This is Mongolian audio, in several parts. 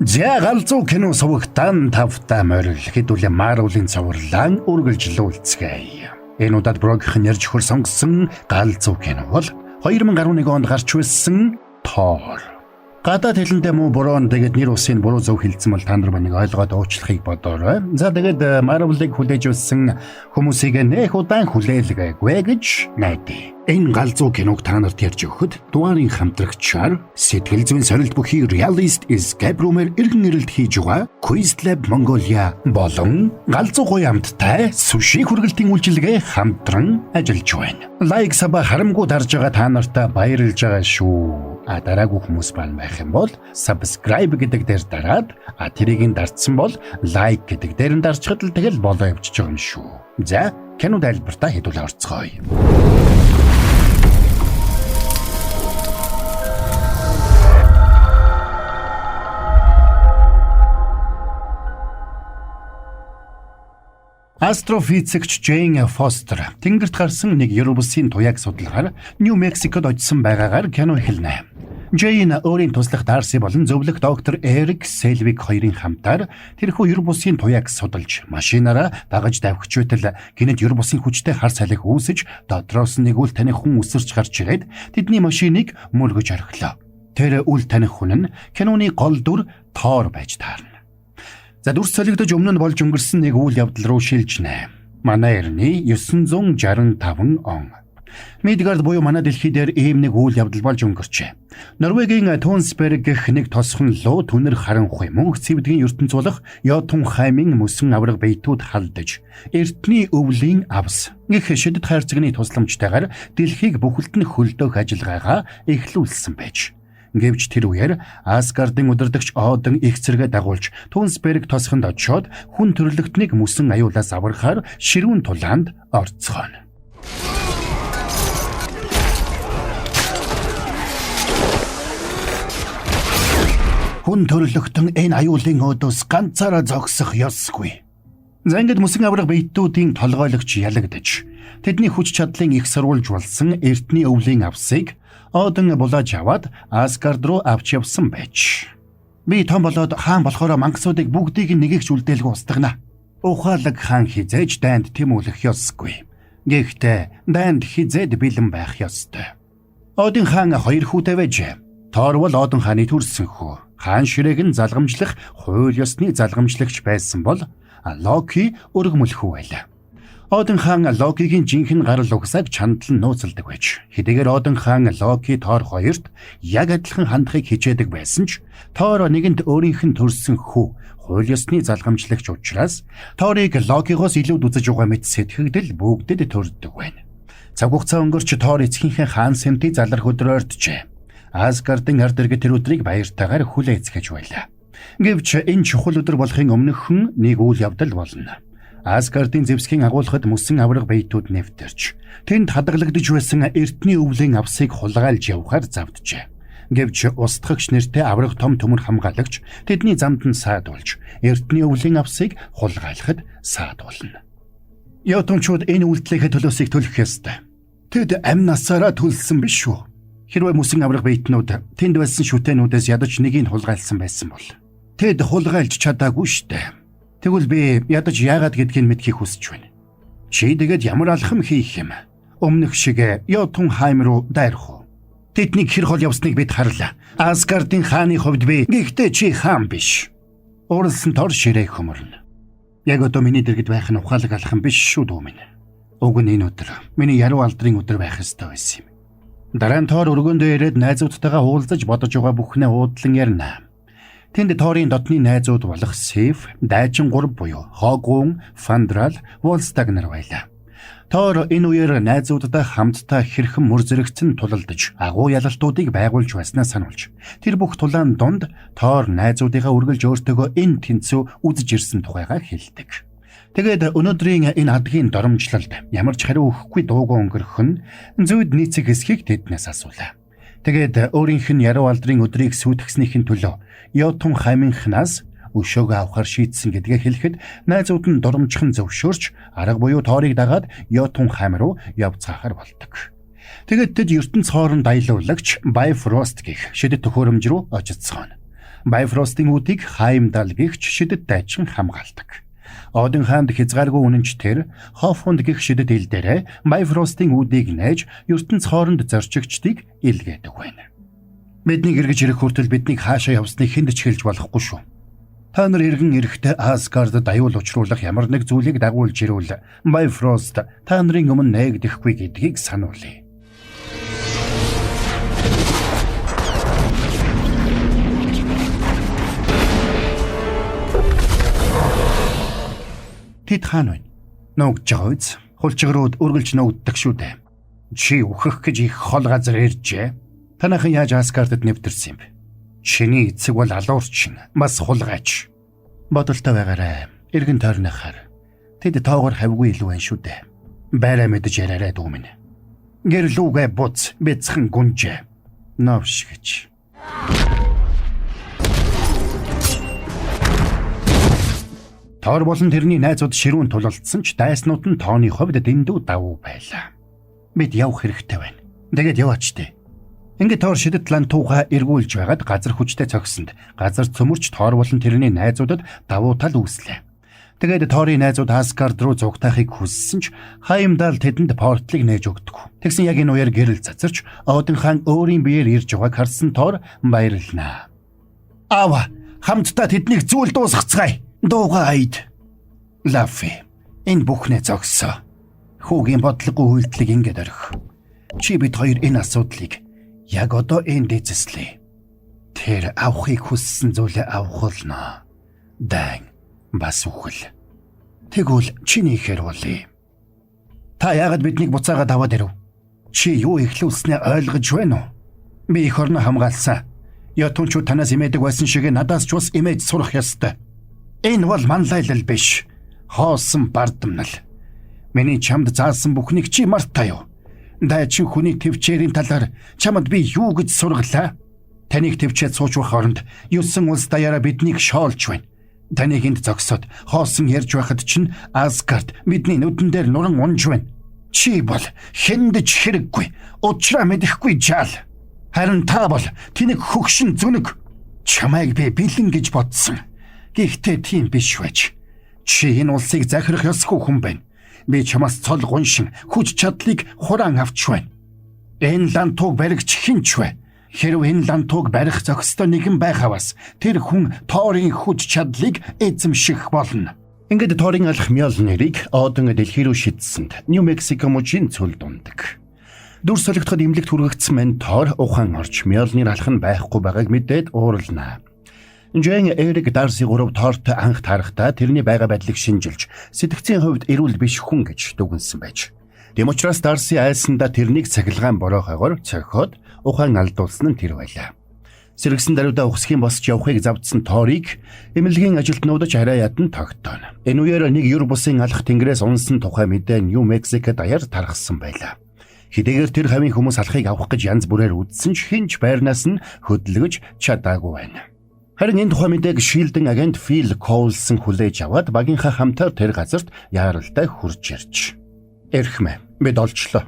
Галзуу кино сувагтан тавтай морил хэдүүлээ Marvel-ийн цувралаан үргэлжлүүлцгээе. Энэ удаад Брокийн ярьж хөр сонгосон галзуу кино бол 2011 онд гарч ирсэн Thor. Гадаад хэлэндээ муу буруу тэгээд нэр усын буруу зөв хэлсэн бол та нар баныг ойлгоод уучлахыг бодоорой. За тэгээд Marvel-ыг хүлээж авсан хүмүүсийг нэх удаан хүлээлгээгүй гэж найдаа. Энэ галзуу киног та нарт ярьж өгөхөд дуарын хамтрагчаар сэтгэл зүйн сорилт бүхий Realist Escape Room-ээр иргэн ирэлт хийж байгаа Quizlab Mongolia болон галзуу гоё амттай Sushi хүргэлтийн үйлчилгээ хамтран ажиллаж байна. Лайк саба харамгүй дарж байгаа та нартай баярлж байгаа шүү. Дараагүй хүмүүс байх юм бол subscribe гэдэг дээр дараад тэрийг дардсан бол лайк гэдэг дээр нь дарчихад л тэгэл болоо явчихж байгаа юм шүү. За кино тайлбартаа хэдүүлээ орцгоё. Астрофизикч Джейн Фостер тэнгэрт гарсан нэг Европын туяаг судалгаар Нью Мексикод очсон байгаагаар кино эхэлнэ. Джейн өөрийн туслах Дарси болон зөвлөх доктор Эрик Селвиг хоёрын хамтаар тэрхүү Европын туяаг судалж машинаараа дагаж давхиж байтал гинэд Европын хүчтэй хар салхи үүсэж дотроос нэг үл таних хүн өсөрч гарч ирээд тэдний машиныг мөргөж орхилоо. Тэр үл таних хүн нь киноны гол дүр Thor байж таарна. За дүрс солигдож өмнө нь болж өнгөрсөн нэг үйл явдал руу шилжнэ. Манай эртний 965 он. Midgard буюу манай дэлхий дээр ийм нэг үйл явдал болж өнгөрчээ. Норвегийн Тонсберг гэх нэг тосхон луу түнэр харанхуй мөнх цэвдгийн ертөнц болох Йотунхаймын мөсөн авраг бэйтүүд халдаж эртний өвлийн авс гэх шидэт хайрцагны тусламжтайгаар дэлхийг бүхэлд нь хөлдөөх ажиллагаагаа эхлүүлсэн байж. Гэвч тэр үеэр Асгардын удирдагч Один их зэрэгэ дагуулж Тунсберг тосхонд очиод хүн төрлөختнийг мөсөн аюулаас аврахаар ширүүн тулаанд орцгооно. Хүн төрлөختөн энэ аюулын өдөөс ганцаараа зогсох ёсгүй. За ингээд мөсөн аврах бэйтүүдийн толгойлогч ялагдаж тэдний хүч чадлын их сурвалж болсон эртний өвлийн авсыг Один булааж аваад Асгард руу авч явсан байж. Би том болоод хаан болохоор мангасуудыг бүгдийг нэгийг үлдээлгүй устгана. Ухаалаг хаан хизээж дайнд тэмүүлэх ёсгүй. Гэхдээ дайнд хизээд бэлэн байх ёстой. Один хаан хоёр хүүтэй байж. Thor бол Один хааны төрсөн хүү. Хаан ширээг нь залгамжлах хууль ёсны залгамжлагч байсан бол Локи өргөмөлхүү байлаа. Один хаан Локигийн жинхэнэ гарал угсааг чандлан нууцалдаг байж. Хэдийгээр Один хаан Локи Thor хоёрт яг адилхан хандахыг хичээдэг байсан ч Thor нэгэнд өөрийнх нь төрсөн хүү хууль ёсны залгамжлагч учраас Thor-ыг Локигоос илүү үзэж байгаа мэт сэтгэгдэл бүгдэд төрдөг байна. Цаг хугацаа өнгөрч Thor эцгийнхээ хаан сэмтий залрах өдөр ойртжээ. Асгардын ард иргэд тэр өдрийг баяртайгаар хүлээцгэж байлаа. Гэвч энэ чухал өдөр болохын өмнөхөн нэг үйл явдал болно. Асгардын зэвсгийн агуулгад мөсөн авраг бэйтүүд нэвтэрч тэнд хадгалагдж байсан эртний өвлийн авсыг хулгайлж явахаар завджээ. Гэвч устгагч нэртэй авраг том төмөр хамгаалагч тэдний замд нь саадуулж эртний өвлийн авсыг хулгайлахад саадуулна. Йотунчууд энэ үйлдэлийнхээ төлөөсийг төлөх ёстой. Тэд амь насаараа төлсөн биш шүү. Хэрвээ мөсөн авраг бэйтнүүд тэнд байсан шүтэнүүдээс ядаж нэгийг хулгайлсан байсан бол тэд хулгайлж чадаагүй штэ. Тэгвэл би ядаж яагаад гэдгийг мэдхийг хүсэж байна. Чи тэгээд ямар алхам хийх юм? Өмнөх шиг Йотунхайм руу дайрах уу? Тэдний хэр хол явсныг бид харлаа. Асгардын хааны хувьд би гэхдээ чи хаан биш. Ууралсан Thor ширээ хөмөрнө. Яг одоо миний дэргэд байх нь ухаалаг алхам биш шүү дүү минь. Уг нь энэ өдөр миний яруу алдрын өдөр байх ёстой байсан юм. Дараа нь Thor өргөндөө ирээд найзуудтайгаа уулзаж бодож байгаа бүхнээ уудлан ярина. Тэнд Thor-ийн дотны найзууд болох Sif, Дайчин 3 буюу Хогун, Фандрал, Волстагнер байлаа. Thor энэ үеэр найзуудтай хамтдаа хэрхэн мөр зэрэгцэн тулалдаж, агуу ялалтуудыг байгуулж байснаа сануулж, тэр бүх тулаан дунд Thor найзуудыгаа үргэлж өөртөөгөө энэ тэнцүү үзэж ирсэн тухайгаа хэлдэг. Тэгээд өнөөдрийн энэ адгийн доромжлолд ямар ч хариу өгөхгүй дуугүй өнгөрөх нь зүйд нийцэх хэсгийг тэднээс асуулаа. Тэгээд өөрийнх нь яруу алдрын өдрийг сүйтгэснийхэн төлөө Йотунхаймынхнаас өшөөгөө авахар шийдсэн гэдгээ хэлэхэд найзууд нь доромжхон зөвшөөрч арга буюу Thor-ыг дагаад Йотунхайм руу явцгаахаар болдог. Тэгээд тэд ертөнц хооронд аялуулагч Bifrost гэх шидэт төхөөрөмж рүү очицгооно. Bifrostын үүдийг Heimdall гэгч шидэд дайчин хамгаалдаг. Одын хаанд хязгааргүй үнэнч тэр Hofund гэх шидэд ил дээрээ Bifrostын үүдийг нээж ертөнц хооронд зорчигчдыг илгээдэг байна. Бидний эргэж ирэх хүртэл биднийг хаашаа явсныг хүнд ч хэлж болохгүй шүү. Та нар иргэн ирэхдээ Asgard-д аюул учруулах ямар нэг зүйлийг дагуулж ирвэл Bifrost та нарын өмнө нээгдэхгүй гэдгийг сануулъя. Тэд хаана вэ? Нуугж байгаа үз. Хулчгрууд үргэлж нуугддаг шүү дээ. Чи үхэх гэж их хол газар иржээ. Танайхан яаж Asgard-д нэвтэрсэн юм бэ? Чиний эцэг бол алуурчин, бас хулгайч. Бодолтой байгаарай. Иргэн тойрныхаар. Тэд тоогоор хавгүй илүү байна шүү дээ. Байраа мэдэж яраарай дүү минь. Гэрлүүгээ буц, бяцхан гүнжээ. Новш гэж. Тоор болон тэрний найзууд ширүүн тулалдсан ч дайснууд нь тооны хувьд дэндүү давуу байлаа. Бид явах хэрэгтэй байна. Тэгээд яваач дээ. Ингээд тоор шидэд лантууга эргүүлж байгаад газар хүчтэй цогсонд газар цөмөрч тоор болон тэрний найзуудад давуу тал үүслээ. Тэгээд тоорын найзууд Asgard руу зугтаахыг хүссэн ч Heimdall тэдэнд портлыг нээж өгдөг. Тэгсэн яг энэ үеэр гэрэл цацарч Одын хаан өөрийн биеэр ирж байгааг харсан тоор баярлнаа. Аава, хамтдаа тэднийг зүйл дуусгацгаая. Дуугаа айд. Лафи, энэ бүхнээ зогсоо. Хүүгийн бодлого үйлдэлийг ингээд орхи. Чи бид хоёр энэ асуудлыг яг одоо энд эзэслэе. Тэр авахыг хүссэн зүйлээ авахулна. Дан бас үхэл. Тэгвэл чиний хэр болъё? Та яагаад биднийг буцаагаад аваад ирэв? Чи юу ихлүүлснээ ойлгож байна уу? Би их орно хамгаалсан. Ятунчууд танаас имээдэг байсан шиг надаас ч бас имэж сурах ёстой. Энэ бол манлайлал биш. Хоосон бардамнал. Миний чамд заасан бүхнийг чи мартаа юу? Дайчин хүний төвчээрийн талаар чамд би юу гэж сургалаа? Таныг төвчээд суучвах оронд 9 улс даяараа биднийг шоолж байна. Таныг энд зогсоод хоосон ярьж байхад чинь Asgard бидний нүдэн дээр нуран унж байна. Чи бол хэндэж хэрэггүй, уучраа мэдэхгүй жаал. Харин та бол тэнэг хөгшин зүнэг. Чамайг би бэлэн гэж бодсон. Гэхдээ тийм биш байж. Чи энэ улсыг захирах ёсгүй хүн байна. Би чамаас цол гуншин хүч чадлыг хураан авч байна. Энэ лантууг баригч хинч вэ? Хэрв энэ лантууг барих зохистой нэгэн байхавас тэр хүн тоорын хүч чадлыг эзэмших болно. Ингээд тоорын алх Mjolnir-ыг Одон дэлхий рүү шидсэнд Нью Мексико мужийн цөл дундаг. Дүр солигдоход имлэгт хүргэгдсэн мэн тоор ухаан орч Mjolnir алх нь байхгүй байгааг мэдээд уурлнаа. Jane Eric Darcy 3 тоортой анх тарахтаа тэрний байга байдлыг шинжилж сэтгцийн хувьд эрүүл биш хүн гэж дүгнсэн байж. Тэм учраас Darcy айсандаа тэрнийг цахилгаан бороохойгоор цохиод ухаан алдуулсан нь тэр байлаа. Сэргсэн даруйдаа ухсхийн босч явахыг завдсан тоорыг эмнэлгийн ажилтнууд ч арай ядан тогтооно. Энэ үеэр нэг юр бусын алх тэнгэрээс унсан тухай мэдээ Нью Мексико даяар тархсан байлаа. Хэдийгээр тэр хавийн хүмүүс алхахыг авах гэж янз бүрээр үдсэн ч хинч байрнаас нь хөдөлгөж чадаагүй байна. Харин энэ тухай мэдээг Shield-ын агент Phil Coulson хүлээж аваад багийнхаа хамтаар тэр газарт яаралтай хурж ирж. Эрхмэ, бид олчлоо.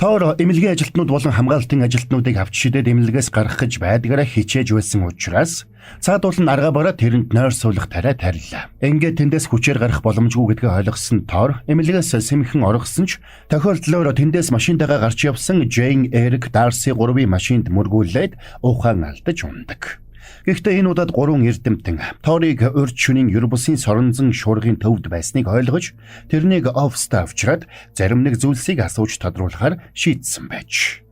Тоор эмнэлгийн ажилтнууд болон хамгаалтын ажилтнуудыг авч шидээд эмнэлгээс гарах гэж байдгаараа хичээж байсан учраас цаадуул нь арга бараа тэрэнд нойр суулгах тариа тарилаа. Ингээд тэндээс хүчээр гарах боломжгүй гэдгээ ойлгосон Тоор эмнэлгээс сэмхэн оргосон ч тохиолдлоор тэндээс машинтайгаа гарч явсан Jane Eric Darcy 3-ын машинд мөргүүлээд ухаан алдаж ундаг. Гэхдээ энэ удаад 3 эрдэмтэн Тоорыг урьд шөнийн юр бусын соронзон шуургын төвд байсныг ойлгож тэрнийг оффстаа авчираад зарим нэг зүйлсийг асууж тодруулахаар шийдсэн байж.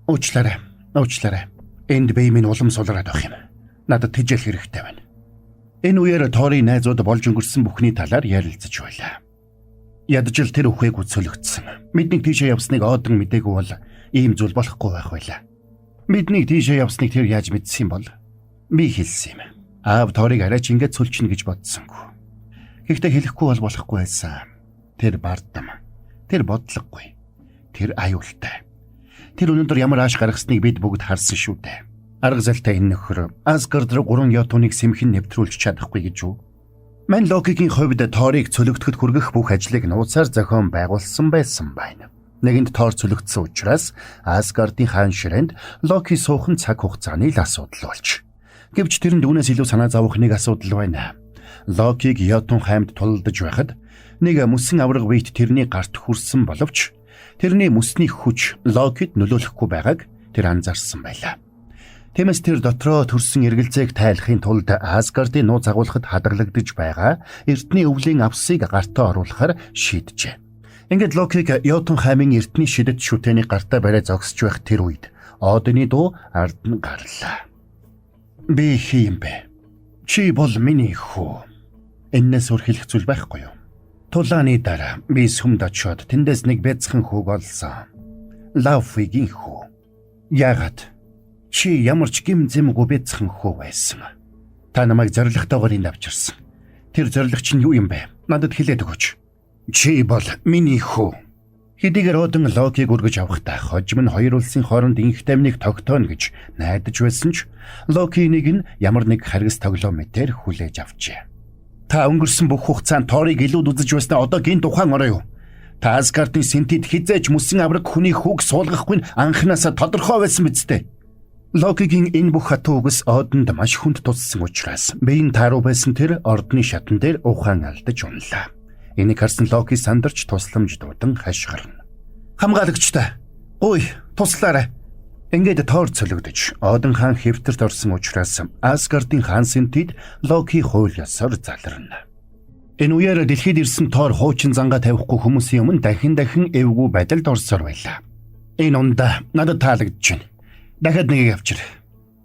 Уучлаарай. Энд бие минь улам сулраад байх юм. Надад тэжээл хэрэгтэй байна. Энэ үеэр Тоорын найзууд болж өнгөрсөн бүхний талаар ярилцаж байлаа. Ядаж л тэр үхээг үцөлөгдсөн. Бидний тийшээ явсныг Одон мдээгүй бол ийм зүйл болохгүй байх байлаа. Бидний тийшээ явсныг тэр яаж мэдсэн бол? Би хэлсэн юм. Аав Тоорыг арайч ингэж цөлчнө гэж бодсонгүй. Гэхдээ хэлэхгүй бол болохгүй байсан. Тэр бардам. Тэр бодлогогүй. Тэр аюултай. Тэр өнөөдөр ямар ааш гаргасныг бид бүгд харсан шүү дээ. Арга залтай энэ нөхөр Asgard руу 3 ятуныг сэмхэн нэвтрүүлж чадахгүй гэж юу? Ман Локигийн хувьд Тоорыг цөлөгтөхөд хүргэх бүх ажлыг нууцаар зохион байгуулсан байсан байна. Нэгэнд Тоор цөлөгдсөн учраас Asgard-ийн хаан ширээнд Локи суухан цаг хугацааны л асуудал болж. Гэвч тэрэнд үүнээс илүү санаа зовох нэг асуудал байна. Локиг Йотунхаймд тулдаж байхад нэг мөсөн авраг бийт тэрний гарт хүрсэн боловч тэрний мөсний хүч Локид нөлөөлөхгүй байгааг тэр анзаарсан байлаа. Тиймээс тэр дотроо төрсэн эргэлзээг тайлахын тулд Асгардын нууц агуулгад хадгалагдж байгаа эртний өвлийн авсыг гартаа оруулахар шийджээ. Ингээд Локиг Йотунхаймын эртний шидэт шүтээний гартаа барай зогсож байх тэр үед Одны дуу ард нь гарлаа. Би хийм бэ? Чи бол миний хүү. Энэс өөр хэлэх зүйл байхгүй юу? Тулааны дараа би сүмд очиод тэндээс нэг бяцхан хүүг олсон. Лавфигийн хүү. Яагаад? Чи ямар ч гим зэмгүй бяцхан хүү байсан. Та намайг зоригтойгоор энд авчирсан. Тэр зориг чинь юу юм бэ? Надад хэлээд өгөөч. Чи бол миний хүү. Хэдийгээр Одон Локиг үргэж авахдаа хожим нь хоёр улсын хооронд инх таймныг тогтооно гэж найдаж байсан ч Локинийг нь ямар нэг харгас тоглоом мэтэр хүлээж авчээ. Та өнгөрсөн бүх хугацаанд Торыг илүүд үзэж байснаа одоо гин тухайн ороо юу? Та Асгардын сэнтид хизээч мөсөн авраг хүний хүүг суулгахгүй анханасаа тодорхой байсан биз дээ. Локигийн энэ бүх хатуу үгс Одонд маш хүнд туссан учраас биеийн тааруу байсан тэр ордны шатан дээр ухаан алдаж унлаа. Энийг харсан Локи сандарч тусламж дуудан хашгирна. Хамгаалагчтай. Ой, туслаарай. Ингээд Тор цөлөгдөж, Одон хаан хэвтэрт орсон учраас Асгардын хаан сэнтид Локи хууль ёсоор заларна. Энэ үеэр дэлхийд ирсэн Тор хуучин зангаа тавихгүй хүмүүсийн өмнө дахин эвгүй байдалд орсоор байлаа. Энэ ундаа надад таалагдж байна. Дахиад нэгийг авчир.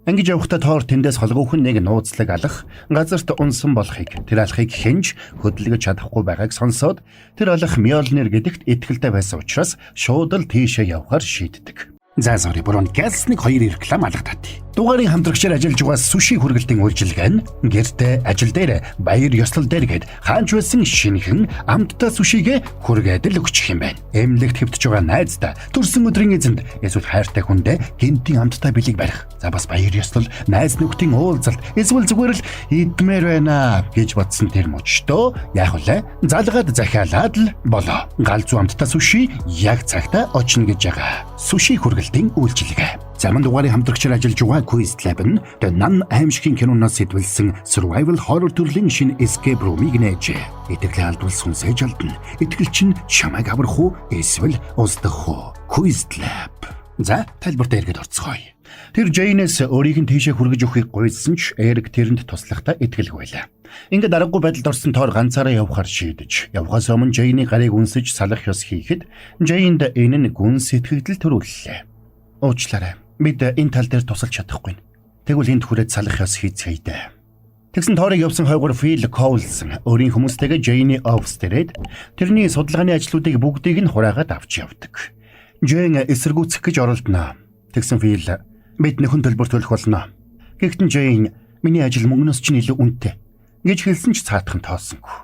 Ингэж явахдаа Тор тэндээс холгоохон нэг нууцлаг алах, газарт унсан болохыг, тэр алхыг хинж хөдөлгөж чадахгүй байгааг сонсоод тэр алах Мьёлнир гэдэгт итгэлтэй байсан учраас шууд л тийшээ явахаар шийддэг. За sorry, бүрэн гэсник 2 реклам алгадаад. Дугаарыг хамтрагчаар ажиллаж байгаа сүши хүргэлтийн үйлчилгээ нь гэртээ, ажил дээр, баяр ёслол дээр гээд хаанч байсан шинэхэн амттай сүшигээ хүргээд л өгчих юм байна. Эмнэлэгт хэвтэж байгаа найздаа төрсөн өдрийн эзэнд эсвэл хайртай хүндээ гинтийн амттай бэлэг барих. За бас баяр ёслол, найз нөхдийн уулзалт эсвэл зүгээр л идмээр байна гэж бодсон тэр мөчтөө яг үлээ залгаад захиалаад л болоо. Галзуу амттай сүши яг цагтаа очно гэж байгаа. Сүши хүргэлтийн үйлчилгээ. Заман дугаарыг хамтрагчаар ажиллаж байгаа Quiz Lab нь The Nun аимшигын киноноос сэтвэлсэн survival horror төрлийн шинэ escape room-ыг нээжээ. Итгэл алдвал сүнсэж алдна. Итгэл чинь чамайг аврах уу эсвэл устгах уу? Quiz Lab. За, тайлбарт эргээд орцгоё. Тэр Жейнээс өөрийг нь тийшээ хүргэж өгөхийг гуйсан ч Эрик тэрэнд туслахтаа итгэлгүй байлаа. Ингээд дараагүй байдалд орсон Тор ганцаараа явхаар шийдэж, явхаас өмнө Жейний гарыг үнсэж салах ёс хийхэд Жейнд энэ нь гүн сэтгэгдэл төрүүллээ. Уучлаарай. Бид энэ тал дээр тусалж чадахгүй. Тэгвэл энд хүрээд салах ёс хийцгээе. Тэгсэн Торыг явсан хойгоор Фил Коулсон өөрийн хүмүүстэйгээ Жейний офс дээрээд тэрний судалгааны ажлуудыг бүгдийг нь хураагаад авч явдаг. Жейн эсэргүүцэх гэж оролдоно. Тэгсэн Фил бид нөхөн төлбөр төлөх болно. Гэхдээ Жейн миний ажил мөнгнөөс чинь илүү үнэтэй гэж хэлсэн ч цаатхан тоосонгүй.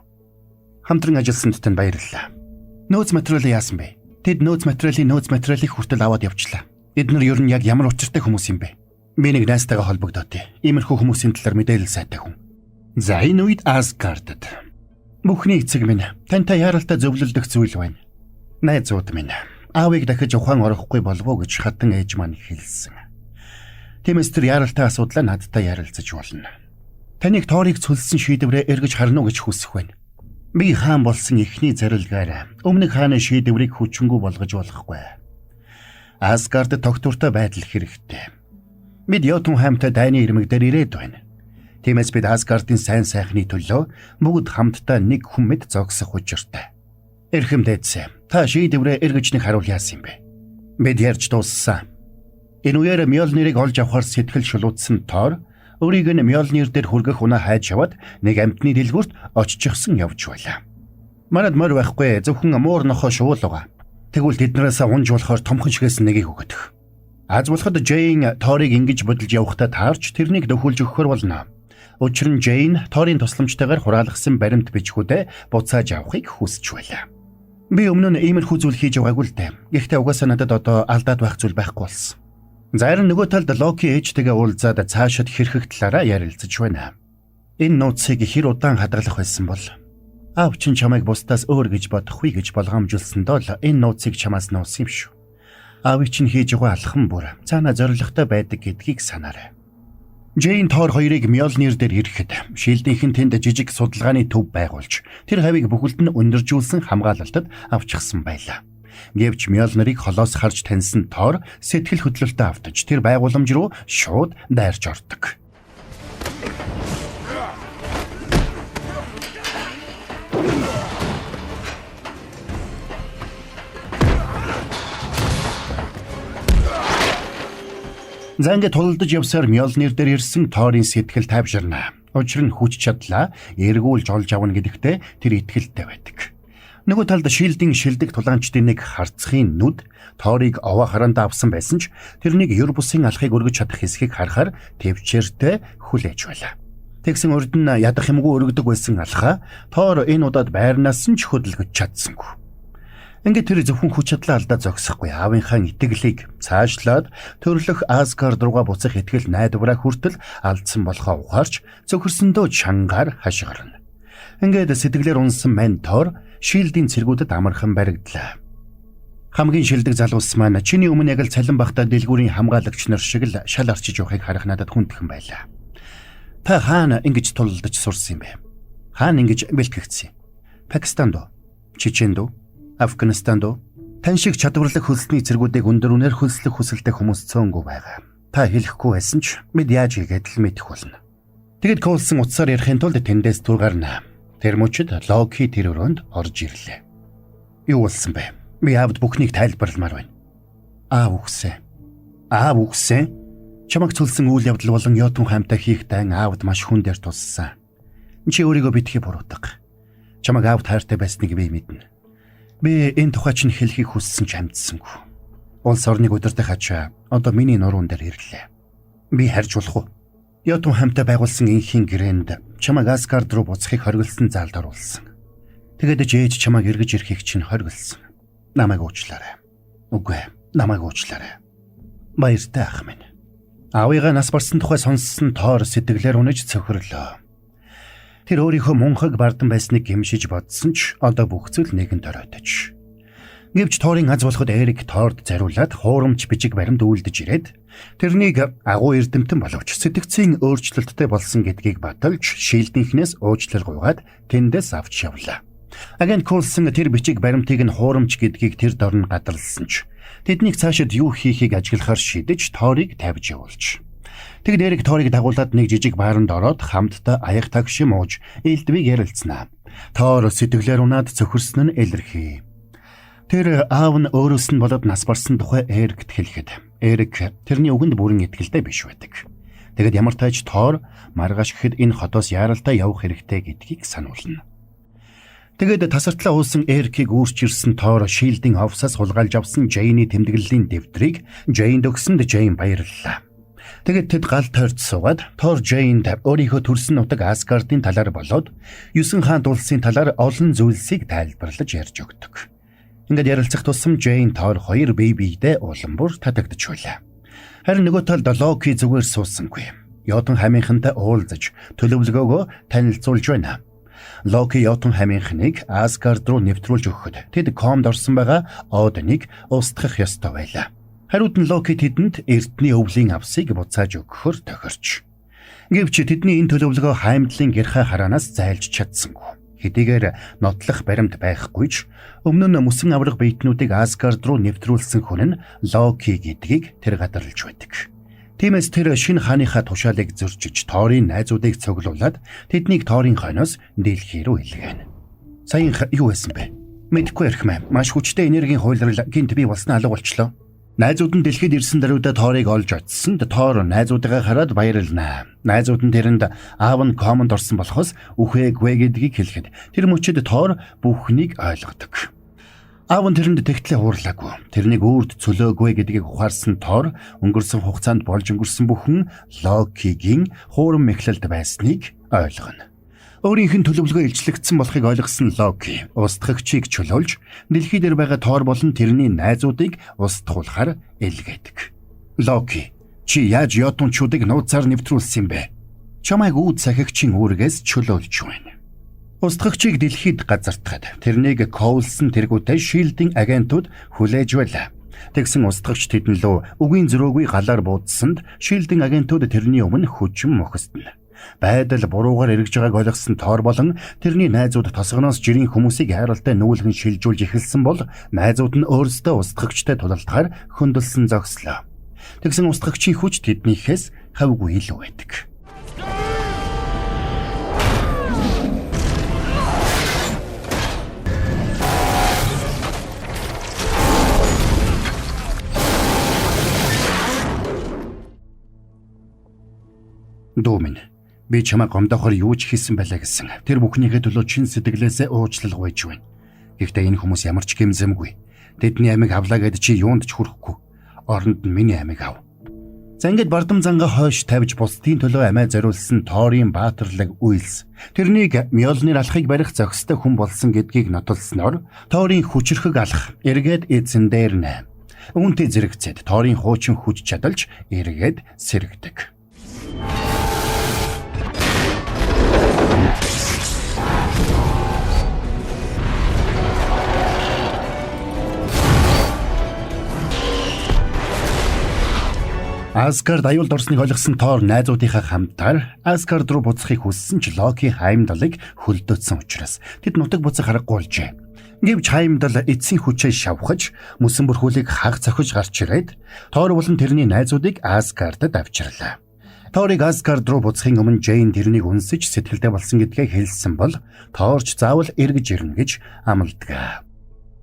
Хамтран ажилласанд тань баярлалаа. Нөөц материалыг яасан бэ? Тэд нөөц материалыг хүртэл аваад явчлаа. Эднэр ер нь яг ямар учиртай хүмүүс юм бэ? Би нэг найзтайгаа холбогдоотыг. Иймэрхүү хүмүүсийн талаар мэдээлэл сайтай хүн. За энэ үед Асгардд. Бүхний эцэг минь, тантай яаралтай зөвлөлдөх зүйл байна. Найзууд минь, аавыг дахиж ухаан орохгүй болов уу гэж хатан ээж маань хэлсэн. Тиймээс тэр яаралтай асуудлаа надтай ярилцаж болно. Таныг Торыг цөлсөн шийдвэрээ эргэж харна уу гэж хүсэх байна. Би хаан болсон эхний зарилгаар өмнөх хааны шийдвэрийг хүчингү болгож болохгүй. Асгард тогтвортой байдал хэрэгтэй. Бид Йотунхаймтай дайны ирмэг дээр ирээд байна. Тиймээс бид Асгардын сайн сайхны төлөө бүгд хамтдаа нэг хүмэд зогсох учиртай. Эрхэм дээдсэ, та шийдвэрээ эргэж нэг харуул яасан юм бэ? Бид ярьж дууссан. Энэ үеэр Мьёлнирыг олж авахар сэтгэл шулуутсан Тор өөрийг нь Мьёлнир дээр хүргэх унаа хайж яваад нэг амтны дэлгүүрт оччихсан явж байлаа. Манад морь байхгүй, зөвхөн муур нохоо шуул байгаа. Тэгвэл тэднээс унж болохоор томхон шигээс нэгийг өгөх. Аз болоход Жейн Торыг ингэж бодолж явахдаа таарч тэрнийг дөхүүлж өгөхөр болно. Учир нь Жейн Торын тусламжтайгаар хураалгасан баримт бичгүүдэд буцааж авахыг хүсэж байлаа. Би өмнө нь иймэрхүү зүйл хийж байгаагүй л дээ. Гэхдээ угаасаа надад одоо алдаад байх зүйл байхгүй болсон. Зарим нөгөө талд Локи ээжтэйгээ уулзаад цаашид хэрхэх талаараа ярилцаж байна. Энэ нууцыг хэр удаан хадгалах байсан бол аав чинь чамайг бусдаас өөр гэж бодохгүй гэж болгоомжуулсандоо л энэ нууцыг чамаас нуусан юм шүү. Аавыг чинь хийж байгаа алхам бүр цаана зоригтой байдаг гэдгийг санаарай. Жэйн Тор хоёрыг Мьёлнир дээр ирэхэд Шилдийнхэн тэнд жижиг судалгааны төв байгуулж тэр хавийг бүхэлд нь өндөржүүлсэн хамгаалалтад авчихсан байлаа. Гэвч Мьёлнирыг холоос харж таньсан Тор сэтгэл хөдлөлтөд автаж тэр байгууламж руу шууд дайрч ордог. Зангэ тулдаж явсаар Мьёлнир дээр ирсэн Торын сэтгэл тайвширна. Учир нь хүч чадлаа эргүүлж олж авна гэдэгтээ тэр итгэлтэй байдаг. Нөгөө талд Шилдийн шилдэг тулаанчдын нэг харцхийн нүд Торыг овоо хараандаа авсан байсан ч тэрнийг ёр бусын алхахыг өргөж чадах хэсгийг харахаар төвчээртэй хүлээж байлаа. Тэгсэн урд нь ядах юмгүй өргөдөг байсан алхаа Тор энэ удаад байрнаас нь ч хөдөлгөж чадсангүй. Ингээд тэр зөвхөн хүч чадлаа алдаа зогсохгүй аавынхаа итгэлийг цаашлаад төрлөх Асгард руугаа буцах итгэл найдвараа хүртэл алдсан болохоо ухаарч зөвхөрсөндөө чангаар хашгирна. Ингээд сэтгэлээр унсан ментор Шилдийн цэргүүдэд амархан баригдлаа. Хамгийн шилдэг залуус маань чиний өмнө яг л цалин багтаа дэлгүүрийн хамгаалагч нар шиг л шал арчиж явахыг харах надад хүндхэн байлаа. Та хаана ингэж тулдаж сурсан юм бэ? Хаана ингэж бэлтгэгдсэн? Пакистанд уу? Чеченд уу? Афганистанд уу? Тань шиг чадварлаг хөлсний цэргүүдийг өндөр үнээр хөлслөх хүсэлтэй хүмүүс цөөнгүй байгаа. Та хэлэхгүй байсан ч бид яаж хийгээд л мэдэх болно. Тэгэд Коулсон утсаар ярихын тулд тэндээс түр гарна. Тэр мөчид Локи тэр өрөөнд орж ирлээ. Юу болсон бэ? Би аавд бүхнийг тайлбарламаар байна. Аав үгсэн. Чамайг цөлсөн үйл явдал болон Йотун хаймтаа хийх дан аавд маш хүн дээр туссан. Чи өөрийгөө битгий буруудаг. Чамайг аавд хайртай байсныг би мэднэ. Би энэ тухай чинь хэлхийг хүссэн ч амжсангүй. Улс орныг удирдах ачаа одоо миний нуруунд дээр ирлээ. Би харж болох уу? Йотун хамтаа байгуулсан инхийн гэрээнд чамайг Асгард руу буцахыг хориглосон залд оруулсан. Тэгээд ээж чамайг эргэж ирэхийг чинь хориглосон. Намайг уучлаарай. Үгүй, намайг уучлаарай. Баяртай ах минь. Аавыгаа нас барсан тухай сонссон Тор сэтгэлээр унаж цөхрлөө. Тэр өөрийнхөө мунхаг бардан байсныг гэмшиж бодсон ч одоо бүх зүйл нэгэн дөрөөдөж. Гэвч Торын аз болоход Эрик Торд зариулаад хуурамч бичиг баримт үйлдэж ирээд тэрнийг агуу эрдэмтэн боловч сэтгцийн өөрчлөлттэй болсон гэдгийг баталж Шилдийнхнээс уучлал гуйгаад тэндээс авч явлаа. Агент Коулсон тэр бичиг баримтыг нь хуурамч гэдгийг тэр дорн гадарлсан ч тэднийг цаашид юу хийхийг ажиглахаар шийдэж Торыг тавьж явуулж. Тэгэд Эрик Торыг дагуулад нэг жижиг бааранд ороод хамтдаа аяг тагш мууж элдвийг ярилцсанаа. Тор сэтгэлээр унаад цөхөрсөн нь илэрхий. Тэр аав нь өөрөөс нь болоод нас барсан тухай Эрикт хэлэхэд Эрик тэрний үгэнд бүрэн итгэлтэй биш байдаг. Тэгэд ямар тааж Тор маргааш гэхэд энэ хотоос яаралтай явах хэрэгтэй гэдгийг сануулна. Тэгэд тасартлаа уусан Эрикийг үүрч ирсэн Тор Шилдийн офсаас хулгайлж авсан Жэйний тэмдэглэлийн дэвтрийг Жэйнд өгсөнд Жэйн баярлалаа. Тэгэд тэд гал тойрч суугаад Тор Жэйнд өөрийнхөө төрсөн нутаг Асгардын талаар болоод 9 хаан дулсын талаар олон зүйлсийг тайлбарлаж ярьж өгдөг. Ингээд ярилцах тусам Жэйн Тор хоёр бие биедээ улам бүр татагдж байлаа. Харин нөгөө талд Локи зүгээр суусангүй. Йотун хамийнхантай уулзаж төлөвлөгөөгөө танилцуулж байна. Локи Йотун хамийнхныг Асгард руу нэвтрүүлж өгөхөд тэд комд орсон байгаа Одныг устгах ёстой байлаа. Хариуд нь Локи тэдэнд эрдний өвлийн авсыг буцааж өгөхөөр тохирч. Гэвч тэдний энэ төлөвлөгөө хаймдлын гэрхай хараанаас зайлж чадсангүй. Хэдийгээр нотлох баримт байхгүй ч өмнө нь мөсөн авраг биетнүүдийг Асгард руу нэвтрүүлсэн хүн нь Локи гэдгийг тэр гадарлаж байдаг. Тиймээс тэр шинэ хааныхаа тушаалыг зөрчиж Торын найзуудыг цуглуулад тэднийг Торын хойноос дэлхий рүү илгээнэ. Саяхан юу байсан бэ? Мэдхгүй ярихмаа. Маш хүчтэй энергийн хуйлрал гинт бий болсноо алга болчлоо. Найзууд нь дэлхийд ирсэн даруйда Торыг олж очсонд Тор найзуудаа хараад баярлнаа. Найзууд нь тэрэнд аав нь комонд орсон болохоос үхээгүй гэдгийг хэлэхэд тэр мөчөд Тор бүхнийг ойлгодог. Аав нь тэрэнд тэгтлээ хуурлаагүй. Тэрнийг үрд цөлөөгүй гэдгийг ухаарсан Тор өнгөрсөн хугацаанд болж өнгөрсөн бүхэн Локигийн хуурам мэхлэлд байсныг ойлгоно. Өөрийнх нь төлөвлөгөө илчлэгдсэн болохыг ойлгосон Локи устгагчийг чөлөөлж дэлхий дээр байгаа Тор болон тэрний найзуудыг устгахулахаар илгээдэг. Локи, чи яаж Йотунчуудыг нууцаар нэвтрүүлсэн бэ? Чамайг үүд сахигчийн үүргээс чөлөөлж байна. Устгагчийг дэлхийд газартгаад тэрнийг Коулсон тэргүүтэй Шилдийн агентууд хүлээж байлаа. Тэгсэн устгагч тэдэн лөө үгийн зөрөөгүй галаар буудсанд шилдэн агентууд тэрний өмнө хүчин мөхөстнө. Байдал буруугаар эргэж байгааг ойлгосон Тор болон тэрний найзууд тосгоноос жирийн хүмүүсийг хайралтай нүүлгэн шилжүүлж эхэлсэн бол найзууд нь өөрсдөө устгагчтай тулалдахаар хөндлсөн зогслоо. Тэгсэн устгагчийн хүч тэднийхээс хавьгүй илүү байдаг. Дүүмэн би чамайг гомдохоор юу ч хийсэн байлаа гэсэн. Тэр бүхнийхээ төлөө чин сэтгэлээсээ уучлал гуйж байна. Гэхдээ энэ хүмүүс ямар ч гэмзэмгүй. Тэдний амиг авлаа гэд чи юунд ч хүрэхгүй. Оронд нь миний амиг ав. За ингээд бардам занга хойш тавьж бусдын төлөө амиа зориулсан Торийн баатарлаг үйлс. Тэрнийг Мьёлнир алахыг барих зохистой хүн болсон гэдгийг нотолсноор Торийн хүчрхэг алах эргээд эзэн дээр нэ. Үүнтэй зэрэгцээд Торийн хуучин хүч чадалж эргээд сэргдэг. Асгард аюулд орсныг ойлгосон Тор найзуудынхаа хамтаар Асгард руу буцахыг хүссэн ч Локи Хаймдалыг хөлдөөцсөн учраас тэд нутаг буцах аргагүй болжээ. Гэвч Хаймдал эцсийн хүчээ шавхаж мөсөн бүрхүүлийг хаг цохиж гарч ирээд Тор болон тэрний найзуудыг Асгардад авчирлаа. Торыг Асгард руу буцахын өмнө Джейн тэрнийг үнсэж сэтгэлдээ болсон гэдгээ хэлсэн бол Торч заавал эргэж ирнэ гэж амладаг.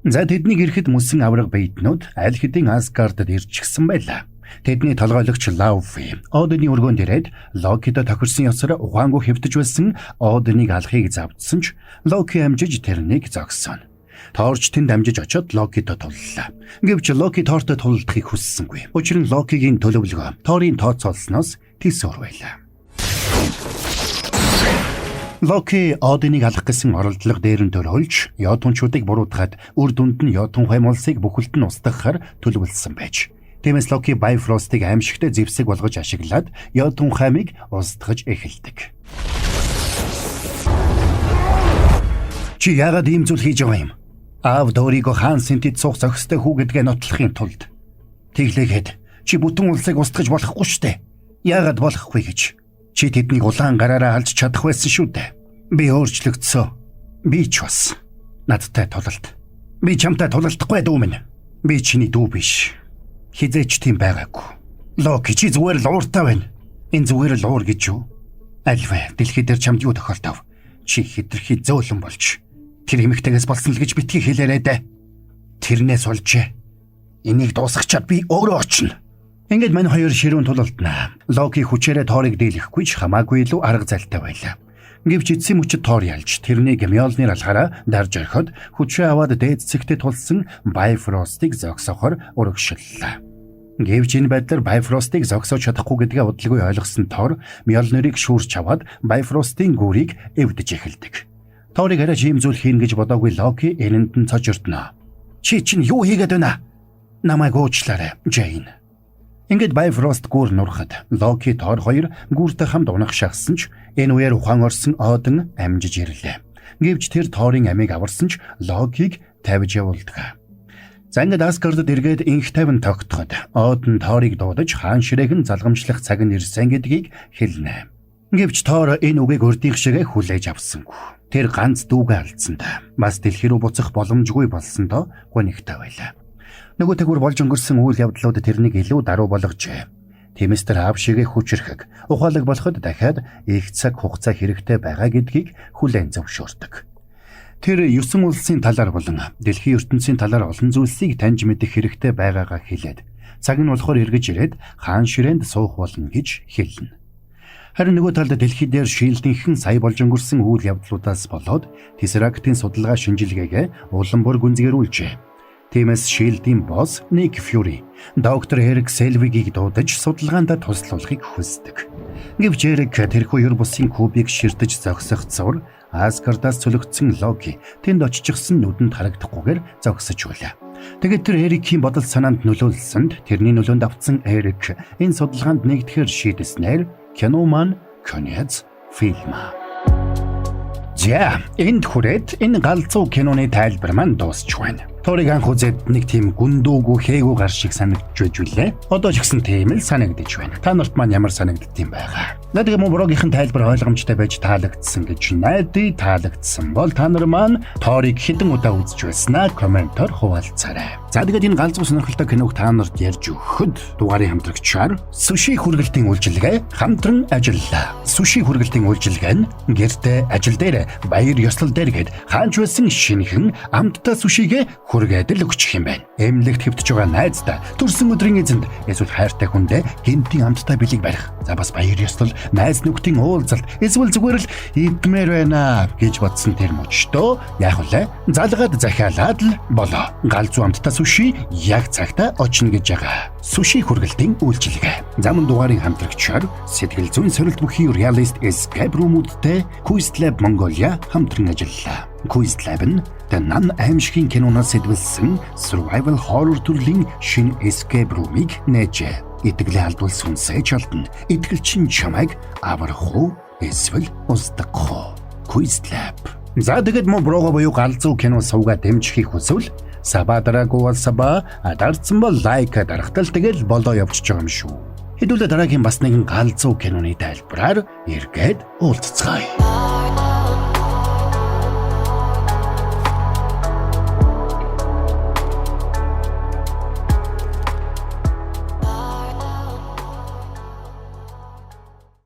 За тэднийг ирэхэд мөсөн авраг бэйднүүд аль хэдийн Асгардад ирчихсэн байлаа. Тэдний толгойлогч Лауфи Одны өргөөнд ирээд Локид тохирсон ёсоор ухаангүй хэвтэж байсан Одныг алахыг завдсан ч Локи амжиж тэрнийг зогсооно. Торч тэнд амжиж очоод Локид туллаа. Гэвч Локи Тортой тулдахыг хүссэнгүй. Учир нь Локигийн төлөвлөгөө Торийн тооцоолсноос тийсүр байлаа. Локи Одныг алах гэсэн оролдлого дээр нь төрөлж Йотунчуудыг буруутгаад үр дүнд нь Йотун хаймолсыг бүхэлд нь устгахаар төлөвлөсөн байж. Тиймээс Локи Байфростыг аимшигтай зэвсэг болгож ашиглаад Йотун хаймыг устгаж эхэлдэг. Чи яагаад ийм зүйл хийж байгаа юм? Аав Дориго хаан Синтэд суух зохистой хүү гэдгээ нотлохын тулд. Тэглээгээд чи бүтэн улсыг устгаж болохгүй штэ. Яагаад болохгүй гэж? Чи тэднийг улаан гараараа алж чадах байсан шүү дээ. Би өөрчлөгдсөн. Би ч бас надтай тулалд. Би чамтай тулалдахгүй дүүмэн. Би чиний дүү биш. Хизээч тийм байгаагүй. Локи чи зүгээр л ууртай байна. Энэ зүгээр л уур гэж юу? Альвэ дэлхий дээр чамд юу тохиолдов? Чи хитрхи зөөлөн болж тэр эмэгтэйгээс болсон л гэж битгий хэлээрэй дээ. Тэрнээс олжээ. Энийг дуусгачаад би өөрөө очно. Ингээд мань хоёр ширүүн тулалдана. Локи хүчээрээ Торыг дийлэхгүй ч хамаагүй илүү арга зайлтай байлаа. Гэвч эцсийн мөчөд Тор ялж тэрнийг Мьёлнир алахаараа дарж орхиод хүчээ аваад дээд цэгтээ тулсан Байфростыг зогсоохоор урагшллаа. Гэвч энэ байдлаар Байфростыг зогсоож чадахгүй гэдгээ удалгүй ойлгосон Тор Мьёлнирийг шүүрч аваад Байфростын гүрийг эвдэж эхэлдэг. Торыг арай ийм зүйл хийн гэж бодоогүй Локи энэнд нь цожирдно. Чи чинь юу хийгээд байна? Намайг уучлаарай, Джейн. Ингээд Байфрост гүр нурахад Локи Тор хоёр гүртэй хамт унах шахсан ч энэ үеэр ухаан орсон Одн амжиж ирлээ. Гэвч тэр Торын амийг аварсан ч Локиг тавьж явуулдаг. За ингээд Асгардд эргээд инх тавин тогтоход Одн Торыг дуудаж хаан ширээхэн залгамжлах цаг нь ирсэн гэдгийг хэлнэ. Гэвч Тор энэ үгийг урдийнх шигээ хүлээж авсангүй. Тэр ганц дүүгээ алдсандаа бас дэлхий рүү буцах боломжгүй болсондоо гонигтай байлаа. Нөгөө тэгвэр болж өнгөрсөн үйл явдлууд тэрнийг илүү даруй болгожээ. Тиймээс тэр аав шигээ хүчрхэг ухаалаг болоход дахиад их цаг хугацаа хэрэгтэй байгаа гэдгийг хүлээн зөвшөөрдөг. Тэр 9 улсын талаар болон дэлхийн ертөнцийн талаар олон зүйлсийг таньж мэдэх хэрэгтэй байгаагаа хэлээд цаг нь болохоор эргэж ирээд хаан ширээнд суух болно гэж хэлнэ. Харин нөгөө талд дэлхий дээр шилдэнхэн сая болж өнгөрсөн үйл явдлуудаас болоод Тессерактийн судалгаа шинжилгээгээ улам бүр гүнзгийрүүлжээ. Тиймээс Шилдийн босс Ник Фьюри доктор Эрик Селвигийг дуудаж судалгаанд туслуулахыг хүсдэг. Гэвч Эрик тэрхүү ер бусын кубик ширтэж зогсох зур Асгардаас цөлөгдсөн Локи тэнд очижсэн нүдэнд харагдахгүйгээр зогсож байлаа. Тэгээд тэр Эрикийн бодол санаанд нөлөөлсөнд тэрний нөлөөнд автсан Эрик энэ судалгаанд нэгдэхээр шийдэснээр кино маань конец фильма. За, энд хүрээд энэ галзуу киноны тайлбар маань дуусч байна. Торыг анх үзээд нэг тийм гүндүүгүү хээгүү гар шиг санагдж байж үлээ. Одоо ч гэсэн тийм л санагдаж байна. Та нарт маань ямар санагддсан байгаа? Надад юм Брогийнхэн тайлбар ойлгомжтой байж таалагдсан гэж найдаа таалагдсан бол та нар маань Торыг хэдэн удаа үзэж байснаа комментоор хуваалцаарай. За тэгээд энэ галзуу сонирхолтой киног та нарт ярьж өгөхөд дугаарын хамтрагчаар Суши хүргэлтийн үйлчилгээ хамтран ажиллаа. Суши хүргэлтийн үйлчилгээ нь гэртээ, ажил дээр, баяр ёслол дээр гээд хаанч байсан шинэхэн амттай сушигээ хүргээд л өгчих юм байна. Эмнэлэгт хэвтэж байгаа найздаа төрсөн өдрийн эзэнд эсвэл хайртай хүндээ гинтийн амттай бэлэг барих. За бас баяр ёслол, найз нөхдийн уулзалт эсвэл зүгээр л идмээр байна гэж бодсон тэр мөчтөө яах вэ? Залгаад захиалаад л болоо. Галзуу амттай суши яг цагтаа очно гэж байгаа. Суши хүргэлтийн үйлчилгээ. Замун дугаарын хамтрагчаар сэтгэл зүйн сорилт бүхий Realist Escape Room-уудтай Quest Lab Mongolia хамтран ажиллаа. Quest Lab нь Тэнан аимшигын киноноос сэдвэлсэн survival horror төрлийн шинэ escape room-ыг нээжээ. Итгэлээ алдвал сүнсээ чалтна. Итгэлчин чамайг аврах уу? Эсвэл устгах уу? Quest Lab. За тэгэд мо Брого буюу галзуу кино сувга дэмжихийг хүсвэл сабадараагүй бол саба, дарцсан бол лайк дарахтал тэгэл болоо явчихж байгаа юм шүү. Хэдүүлээ дараагийн бас нэгэн галзуу киноны тайлбараар эргээд уулзцгаая.